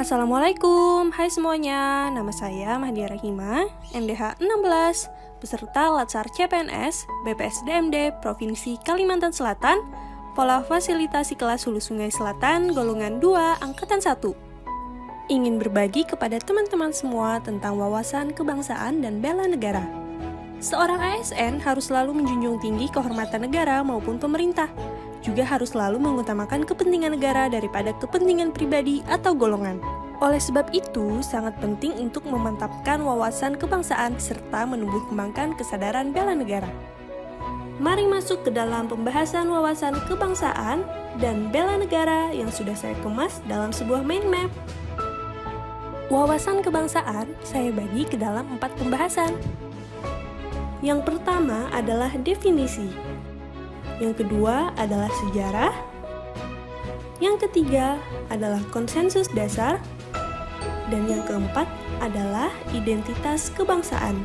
Assalamualaikum, hai semuanya, nama saya Mahdia Rahima, MDH 16, peserta Latsar CPNS, BPSDMD, Provinsi Kalimantan Selatan, Pola Fasilitasi Kelas Hulu Sungai Selatan, Golongan 2, Angkatan 1. Ingin berbagi kepada teman-teman semua tentang wawasan kebangsaan dan bela negara. Seorang ASN harus selalu menjunjung tinggi kehormatan negara maupun pemerintah, juga harus selalu mengutamakan kepentingan negara daripada kepentingan pribadi atau golongan. Oleh sebab itu, sangat penting untuk memantapkan wawasan kebangsaan serta menumbuh kembangkan kesadaran bela negara. Mari masuk ke dalam pembahasan wawasan kebangsaan dan bela negara yang sudah saya kemas dalam sebuah mind map. Wawasan kebangsaan saya bagi ke dalam 4 pembahasan. Yang pertama adalah definisi. Yang kedua adalah sejarah. Yang ketiga adalah konsensus dasar. Dan yang keempat adalah identitas kebangsaan.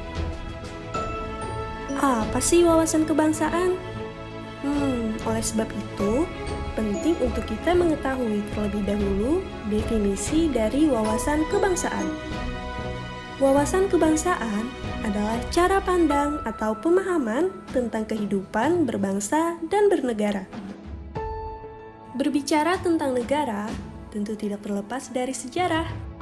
Apa sih wawasan kebangsaan? Oleh sebab itu, penting untuk kita mengetahui terlebih dahulu definisi dari wawasan kebangsaan. Wawasan kebangsaan adalah cara pandang atau pemahaman tentang kehidupan berbangsa dan bernegara. Berbicara tentang negara, tentu tidak terlepas dari sejarah.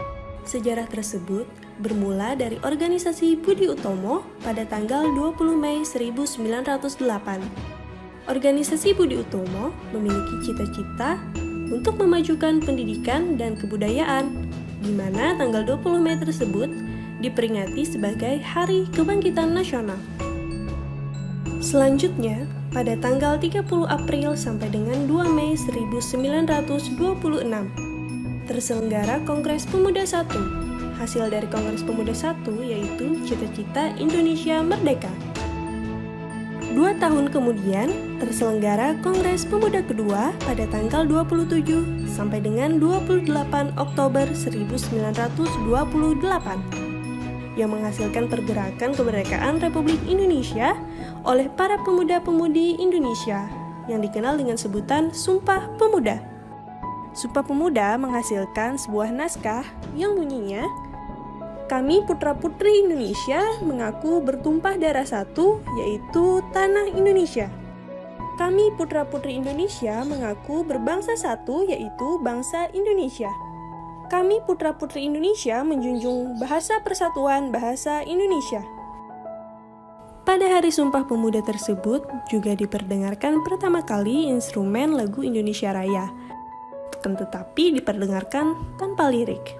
Sejarah tersebut bermula dari organisasi Budi Utomo pada tanggal 20 Mei 1908. Organisasi Budi Utomo memiliki cita-cita untuk memajukan pendidikan dan kebudayaan, di mana tanggal 20 Mei tersebut diperingati sebagai Hari Kebangkitan Nasional. Selanjutnya, pada tanggal 30 April sampai dengan 2 Mei 1926, terselenggara Kongres Pemuda I. Hasil dari Kongres Pemuda I yaitu Cita-Cita Indonesia Merdeka. 2 tahun kemudian, terselenggara Kongres Pemuda kedua pada tanggal 27 sampai dengan 28 Oktober 1928. Yang menghasilkan pergerakan kemerdekaan Republik Indonesia oleh para pemuda-pemudi Indonesia yang dikenal dengan sebutan Sumpah Pemuda. Sumpah Pemuda menghasilkan sebuah naskah yang bunyinya, "Kami putra-putri Indonesia mengaku bertumpah darah satu, yaitu tanah Indonesia. Kami putra-putri Indonesia mengaku berbangsa satu, yaitu bangsa Indonesia. Kami putra-putri Indonesia menjunjung bahasa persatuan bahasa Indonesia." Pada hari Sumpah Pemuda tersebut juga diperdengarkan pertama kali instrumen lagu Indonesia Raya, tetapi diperdengarkan tanpa lirik.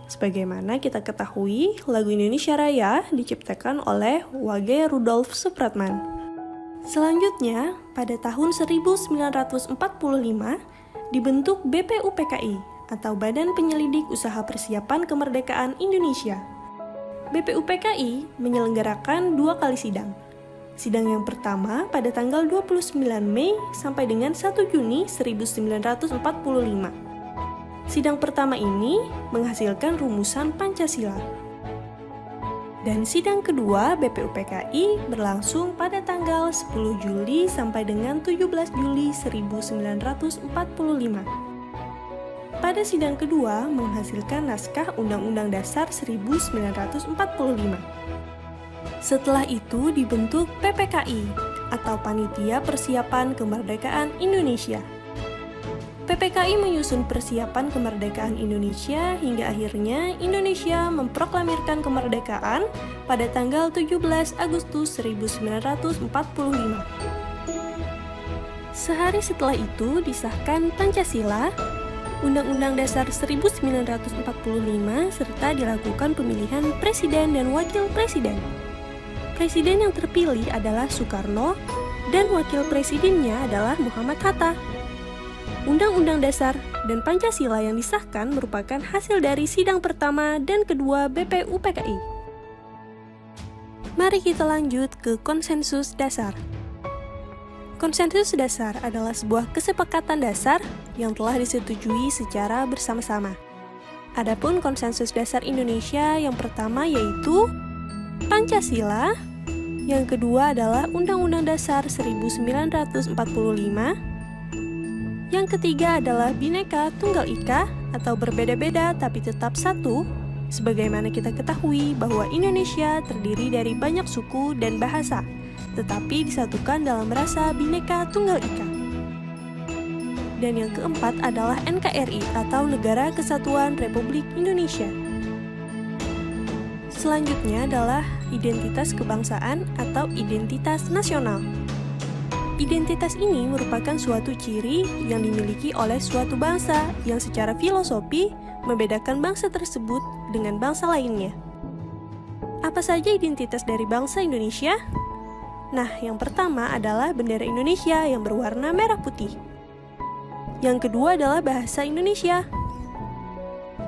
Sebagaimana kita ketahui, lagu Indonesia Raya diciptakan oleh Wage Rudolf Supratman. Selanjutnya, pada tahun 1945 dibentuk BPUPKI atau Badan Penyelidik Usaha Persiapan Kemerdekaan Indonesia. BPUPKI menyelenggarakan 2 kali sidang. Sidang yang pertama pada tanggal 29 Mei sampai dengan 1 Juni 1945. Sidang pertama ini menghasilkan rumusan Pancasila. Dan sidang kedua BPUPKI berlangsung pada tanggal 10 Juli sampai dengan 17 Juli 1945. Pada sidang kedua menghasilkan naskah Undang-Undang Dasar 1945. Setelah itu dibentuk PPKI atau Panitia Persiapan Kemerdekaan Indonesia. PPKI menyusun persiapan kemerdekaan Indonesia hingga akhirnya Indonesia memproklamirkan kemerdekaan pada tanggal 17 Agustus 1945. Sehari setelah itu disahkan Pancasila, Undang-Undang Dasar 1945 serta dilakukan pemilihan presiden dan wakil presiden. Presiden yang terpilih adalah Soekarno dan wakil presidennya adalah Muhammad Hatta. Undang-Undang Dasar dan Pancasila yang disahkan merupakan hasil dari sidang pertama dan kedua BPUPKI. Mari kita lanjut ke konsensus dasar. Konsensus dasar adalah sebuah kesepakatan dasar yang telah disetujui secara bersama-sama. Adapun konsensus dasar Indonesia yang pertama yaitu Pancasila, yang kedua adalah Undang-Undang Dasar 1945, yang ketiga adalah Bhinneka Tunggal Ika atau berbeda-beda tapi tetap satu, sebagaimana kita ketahui bahwa Indonesia terdiri dari banyak suku dan bahasa, tetapi disatukan dalam rasa Bhinneka Tunggal Ika. Dan yang keempat adalah NKRI atau Negara Kesatuan Republik Indonesia. Selanjutnya adalah identitas kebangsaan atau identitas nasional. Identitas ini merupakan suatu ciri yang dimiliki oleh suatu bangsa yang secara filosofi membedakan bangsa tersebut dengan bangsa lainnya. Apa saja identitas dari bangsa Indonesia? Nah, yang pertama adalah bendera Indonesia yang berwarna merah putih. Yang kedua adalah bahasa Indonesia.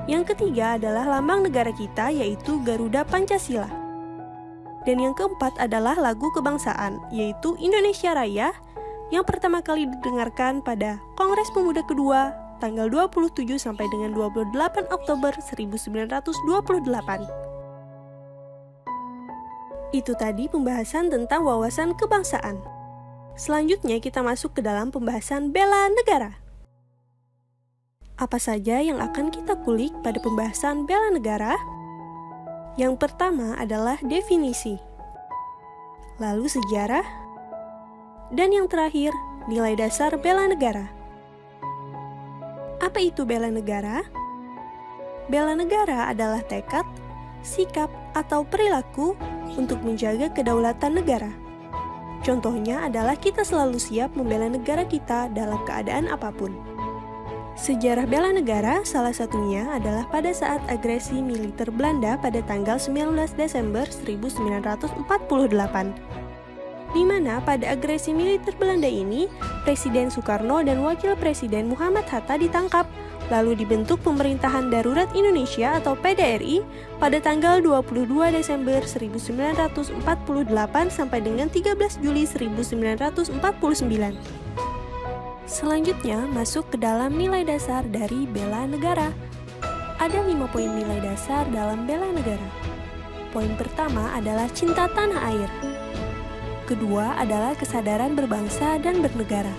Yang ketiga adalah lambang negara kita, yaitu Garuda Pancasila. Dan yang keempat adalah lagu kebangsaan, yaitu Indonesia Raya, yang pertama kali didengarkan pada Kongres Pemuda Kedua, tanggal 27 sampai dengan 28 Oktober 1928. Itu tadi pembahasan tentang wawasan kebangsaan. Selanjutnya kita masuk ke dalam pembahasan bela negara. Apa saja yang akan kita kulik pada pembahasan bela negara? Yang pertama adalah definisi, lalu sejarah, dan yang terakhir, nilai dasar bela negara. Apa itu bela negara? Bela negara adalah tekad, sikap, atau perilaku untuk menjaga kedaulatan negara. Contohnya adalah kita selalu siap membela negara kita dalam keadaan apapun. Sejarah bela negara salah satunya adalah pada saat agresi militer Belanda pada tanggal 19 Desember 1948. Di mana pada agresi militer Belanda ini, Presiden Soekarno dan Wakil Presiden Muhammad Hatta ditangkap, lalu dibentuk Pemerintahan Darurat Indonesia atau PDRI pada tanggal 22 Desember 1948 sampai dengan 13 Juli 1949. Selanjutnya, masuk ke dalam nilai dasar dari bela negara. Ada 5 poin nilai dasar dalam bela negara. Poin pertama adalah cinta tanah air. Kedua adalah kesadaran berbangsa dan bernegara.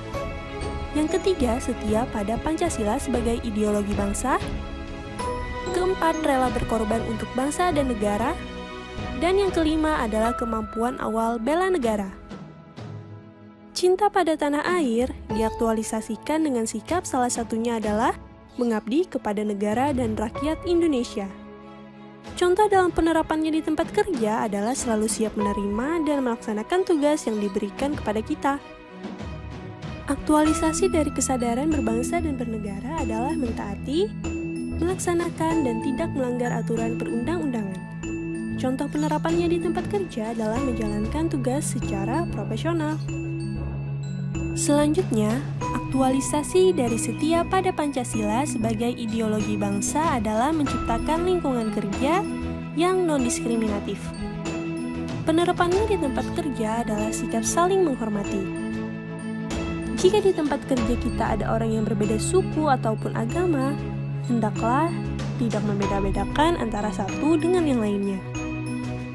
Yang ketiga, setia pada Pancasila sebagai ideologi bangsa. Keempat, rela berkorban untuk bangsa dan negara. Dan yang kelima adalah kemampuan awal bela negara. Cinta pada tanah air diaktualisasikan dengan sikap salah satunya adalah mengabdi kepada negara dan rakyat Indonesia. Contoh dalam penerapannya di tempat kerja adalah selalu siap menerima dan melaksanakan tugas yang diberikan kepada kita. Aktualisasi dari kesadaran berbangsa dan bernegara adalah mentaati, melaksanakan, dan tidak melanggar aturan perundang-undangan. Contoh penerapannya di tempat kerja adalah menjalankan tugas secara profesional. Selanjutnya, aktualisasi dari setia pada Pancasila sebagai ideologi bangsa adalah menciptakan lingkungan kerja yang non-diskriminatif. Penerapannya di tempat kerja adalah sikap saling menghormati. Jika di tempat kerja kita ada orang yang berbeda suku ataupun agama, hendaklah tidak membeda-bedakan antara satu dengan yang lainnya.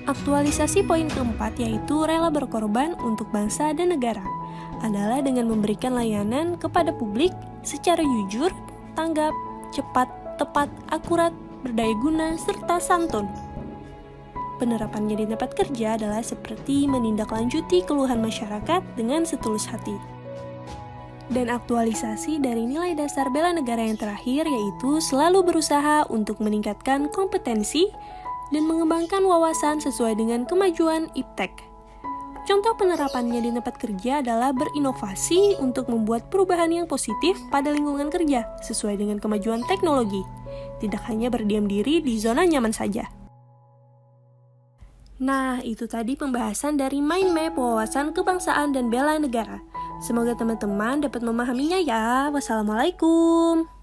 Aktualisasi poin keempat yaitu rela berkorban untuk bangsa dan negara adalah dengan memberikan layanan kepada publik secara jujur, tanggap, cepat, tepat, akurat, berdaya guna, serta santun. Penerapannya di tempat kerja adalah seperti menindaklanjuti keluhan masyarakat dengan setulus hati. Dan aktualisasi dari nilai dasar bela negara yang terakhir yaitu selalu berusaha untuk meningkatkan kompetensi dan mengembangkan wawasan sesuai dengan kemajuan iptek. Contoh penerapannya di tempat kerja adalah berinovasi untuk membuat perubahan yang positif pada lingkungan kerja sesuai dengan kemajuan teknologi, tidak hanya berdiam diri di zona nyaman saja. Nah, itu tadi pembahasan dari Mind Map Wawasan Kebangsaan dan Bela Negara. Semoga teman-teman dapat memahaminya ya. Wassalamualaikum.